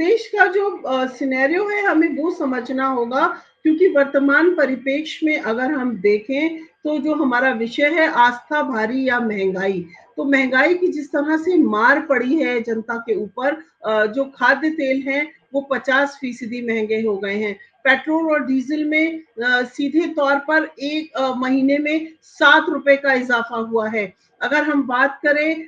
प्रदेश का जो सिनेरियो है हमें वो समझना होगा, क्योंकि वर्तमान परिप्रेक्ष्य में अगर हम देखें तो जो हमारा विषय है आस्था भारी या महंगाई, तो महंगाई की जिस तरह से मार पड़ी है जनता के ऊपर, जो खाद्य तेल है वो 50% महंगे हो गए हैं। पेट्रोल और डीजल में सीधे तौर पर एक महीने में 7 रुपए का इजाफा हुआ है। अगर हम बात करें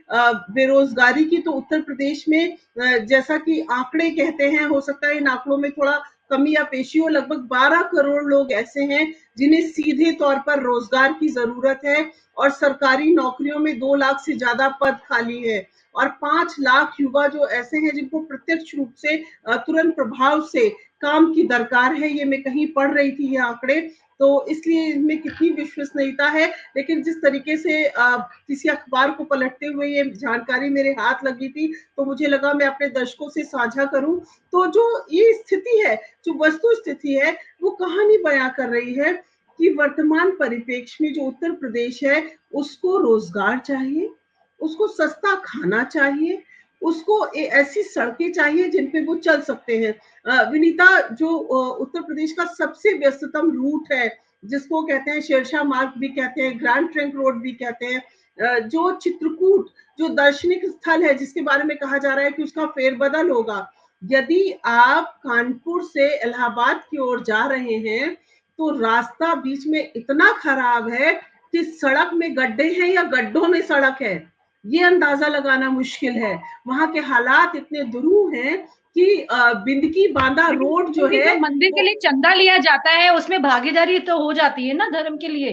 बेरोजगारी की, तो उत्तर प्रदेश में जैसा कि आंकड़े कहते हैं, हो सकता है इन आंकड़ों में थोड़ा कमी या पेशी हो, लगभग 12 करोड़ लोग ऐसे हैं जिन्हें सीधे तौर पर रोजगार की जरूरत है, और सरकारी नौकरियों में 2 लाख से ज्यादा पद खाली है, और 5 लाख युवा जो ऐसे हैं जिनको प्रत्यक्ष रूप से तुरंत प्रभाव से काम की दरकार है। ये मैं कहीं पढ़ रही थी ये आंकड़े, तो इसलिए इनमें कितनी विश्वसनीयता है, लेकिन जिस तरीके से किसी अखबार को पलटते हुए ये जानकारी मेरे हाथ लगी थी, तो मुझे लगा मैं अपने दर्शकों से साझा करूं। तो जो ये स्थिति है, जो वस्तु स्थिति है, वो कहानी बयां कर रही है कि वर्तमान परिप्रेक्ष्य में जो उत्तर प्रदेश है उसको रोजगार चाहिए, उसको सस्ता खाना चाहिए, उसको ऐसी सड़कें चाहिए जिन पे वो चल सकते हैं। विनीता, जो उत्तर प्रदेश का सबसे व्यस्ततम रूट है, जिसको कहते हैं शेरशाह मार्ग भी कहते हैं, ग्रैंड ट्रंक रोड भी कहते हैं, जो चित्रकूट जो दार्शनिक स्थल है जिसके बारे में कहा जा रहा है कि उसका फेरबदल होगा, यदि आप कानपुर से इलाहाबाद की ओर जा रहे हैं तो रास्ता बीच में इतना खराब है कि सड़क में गड्ढे हैं या गड्ढों में सड़क है, ये अंदाजा लगाना मुश्किल है। वहां के हालात इतने दुरूह हैं कि बिंदकी बांदा रोड जो है, जो मंदिर के लिए चंदा लिया जाता है उसमें भागीदारी तो हो जाती है ना धर्म के लिए।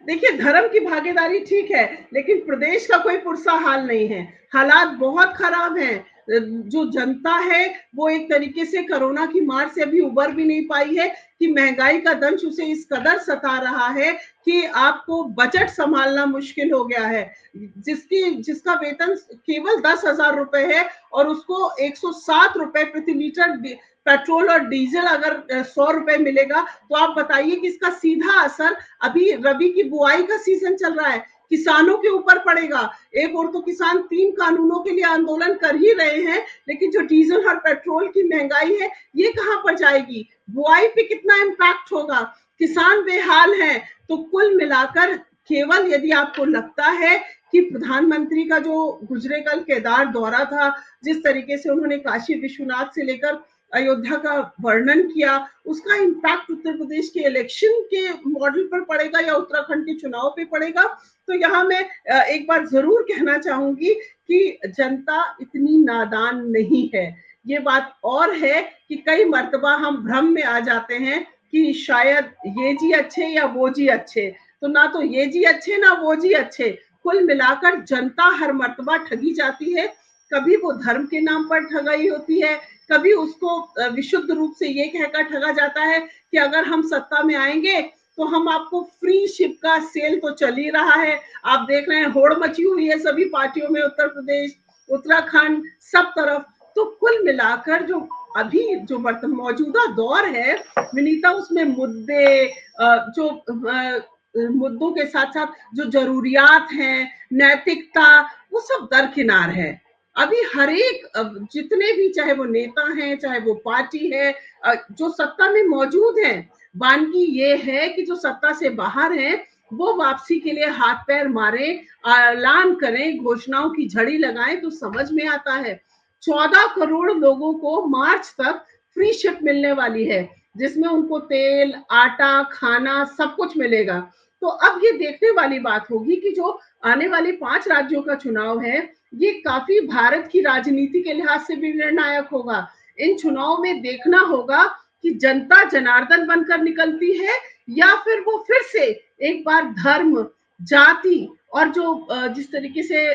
देखिए धर्म की भागीदारी ठीक है, लेकिन प्रदेश का कोई पुरसा हाल नहीं है, हालात बहुत खराब हैं। जो जनता है वो एक तरीके से कोरोना की मार से अभी उबर भी नहीं पाई है, कि महंगाई का दंश उसे इस कदर सता रहा है कि आपको बजट संभालना मुश्किल हो गया है। जिसका वेतन केवल 10,000 रुपए है और उसको 107 रुपए प्रति लीटर पेट्रोल और डीजल अगर 100 रुपए मिलेगा, तो आप बताइए कि इसका सीधा असर, अभी रबी की बुआई का सीजन चल रहा है, किसानों के ऊपर पड़ेगा। एक और तो किसान 3 कानूनों के लिए आंदोलन कर ही रहे हैं, लेकिन जो डीजल और पेट्रोल की महंगाई है ये कहां पर जाएगी, बुआई पे कितना इम्पैक्ट होगा, किसान बेहाल है। तो कुल मिलाकर केवल यदि आपको लगता है कि प्रधानमंत्री का जो गुजरे कल केदार दौरा था, जिस तरीके से उन्होंने काशी विश्वनाथ से लेकर अयोध्या का वर्णन किया, उसका इम्पैक्ट उत्तर प्रदेश के इलेक्शन के मॉडल पर पड़ेगा या उत्तराखंड के चुनाव पे पड़ेगा, तो यहाँ मैं एक बार जरूर कहना चाहूंगी कि जनता इतनी नादान नहीं है। ये बात और है कि कई मर्तबा हम भ्रम में आ जाते हैं कि शायद ये जी अच्छे या वो जी अच्छे, तो ना तो ये जी अच्छे ना वो जी अच्छे, कुल मिलाकर जनता हर मर्तबा ठगी जाती है। कभी वो धर्म के नाम पर ठगाई होती है, कभी उसको विशुद्ध रूप से ये कहकर ठगा जाता है कि अगर हम सत्ता में आएंगे तो हम आपको फ्री शिप का सेल तो चल ही रहा है, आप देख रहे हैं होड़ मची हुई है सभी पार्टियों में, उत्तर प्रदेश, उत्तराखंड, सब तरफ। तो कुल मिलाकर जो अभी जो मौजूदा दौर है विनीता, उसमें मुद्दे, जो मुद्दों के साथ साथ जो जरूरियात हैं, नैतिकता, वो सब दरकिनार है। अभी हर एक जितने भी, चाहे वो नेता हैं चाहे वो पार्टी है, जो सत्ता में मौजूद हैं, वानगी ये है कि जो सत्ता से बाहर हैं वो वापसी के लिए हाथ पैर मारे, ऐलान करें, घोषणाओं की झड़ी लगाएं, तो समझ में आता है 14 करोड़ लोगों को मार्च तक फ्री शिप मिलने वाली है, जिसमें उनको तेल, आटा, खाना सब कुछ मिलेगा। तो अब ये देखने वाली बात होगी कि जो आने वाले 5 राज्यों का चुनाव है, ये काफी भारत की राजनीति के लिहाज से भी निर्णायक होगा। इन चुनाव में देखना होगा कि जनता जनार्दन बनकर निकलती है या फिर वो फिर से एक बार धर्म, जाति, और जो जिस तरीके से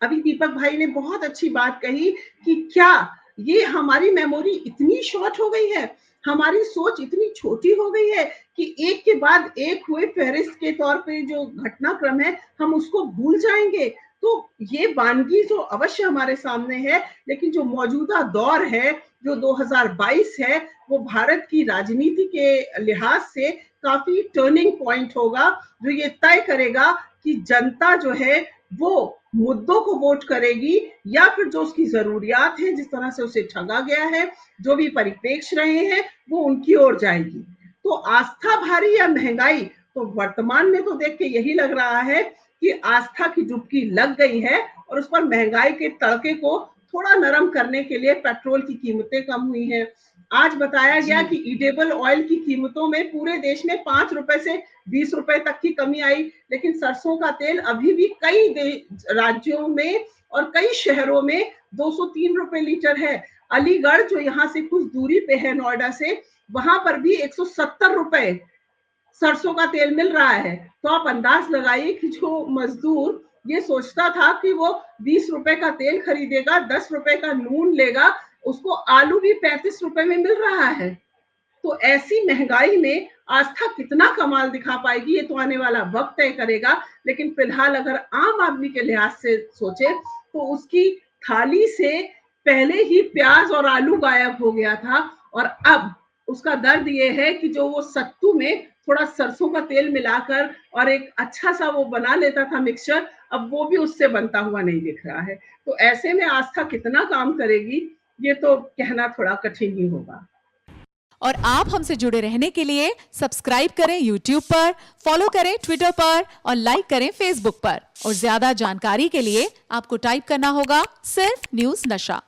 अभी दीपक भाई ने बहुत अच्छी बात कही कि क्या ये हमारी मेमोरी इतनी शॉर्ट हो गई है, हमारी सोच इतनी छोटी हो गई है कि एक के बाद एक हुए फेहरिस्त के तौर पे जो घटनाक्रम है हम उसको भूल जाएंगे। तो ये वानगी जो अवश्य हमारे सामने है, लेकिन जो मौजूदा दौर है, जो 2022 है, वो भारत की राजनीति के लिहाज से काफी टर्निंग पॉइंट होगा, जो ये तय करेगा कि जनता जो है वो मुद्दों को वोट करेगी या फिर जो उसकी जरूरियात है, जिस तरह से उसे ठगा गया है, जो भी परिप्रेक्ष्य रहे हैं, वो उनकी ओर जाएगी। तो आस्था भारी या महंगाई, तो वर्तमान में तो देख के यही लग रहा है कि आस्था की डुबकी लग गई है और उस पर महंगाई के तड़के को थोड़ा नरम करने के लिए पेट्रोल की कीमतें कम हुई हैं। आज बताया गया कि ईडेबल ऑयल की कीमतों में पूरे देश में 5 रुपए से 20 रुपए तक की कमी आई, लेकिन सरसों का तेल अभी भी कई राज्यों में और कई शहरों में 203 रुपए लीटर है। अलीगढ़ जो यहाँ से कुछ दूरी पे है नोएडा से, वहां पर भी 170 रुपए सरसों का तेल मिल रहा है। तो आप अंदाज लगाइए कि जो मजदूर ये सोचता था कि वो 20 रुपए का तेल खरीदेगा, 10 रुपए का नून लेगा, उसको आलू भी 35 रुपए में मिल रहा है। तो ऐसी महंगाई में आस्था कितना कमाल दिखा पाएगी, ये तो आने वाला वक्त तय करेगा। लेकिन फिलहाल अगर आम आदमी के लिहाज से सोचे तो उसकी थाली से पहले ही प्याज और आलू गायब हो गया था, और अब उसका दर्द ये है कि जो वो सत्तू में थोड़ा सरसों का तेल मिलाकर और एक अच्छा सा वो बना लेता था मिक्सचर, अब वो भी उससे बनता हुआ नहीं दिख रहा है। तो ऐसे में आस्था कितना काम करेगी, ये तो कहना थोड़ा कठिन ही होगा। और आप हमसे जुड़े रहने के लिए सब्सक्राइब करें YouTube पर, फॉलो करें Twitter पर और लाइक करें Facebook पर। और ज्यादा जानकारी के लिए आपको टाइप करना होगा सिर्फ न्यूज़ नशा।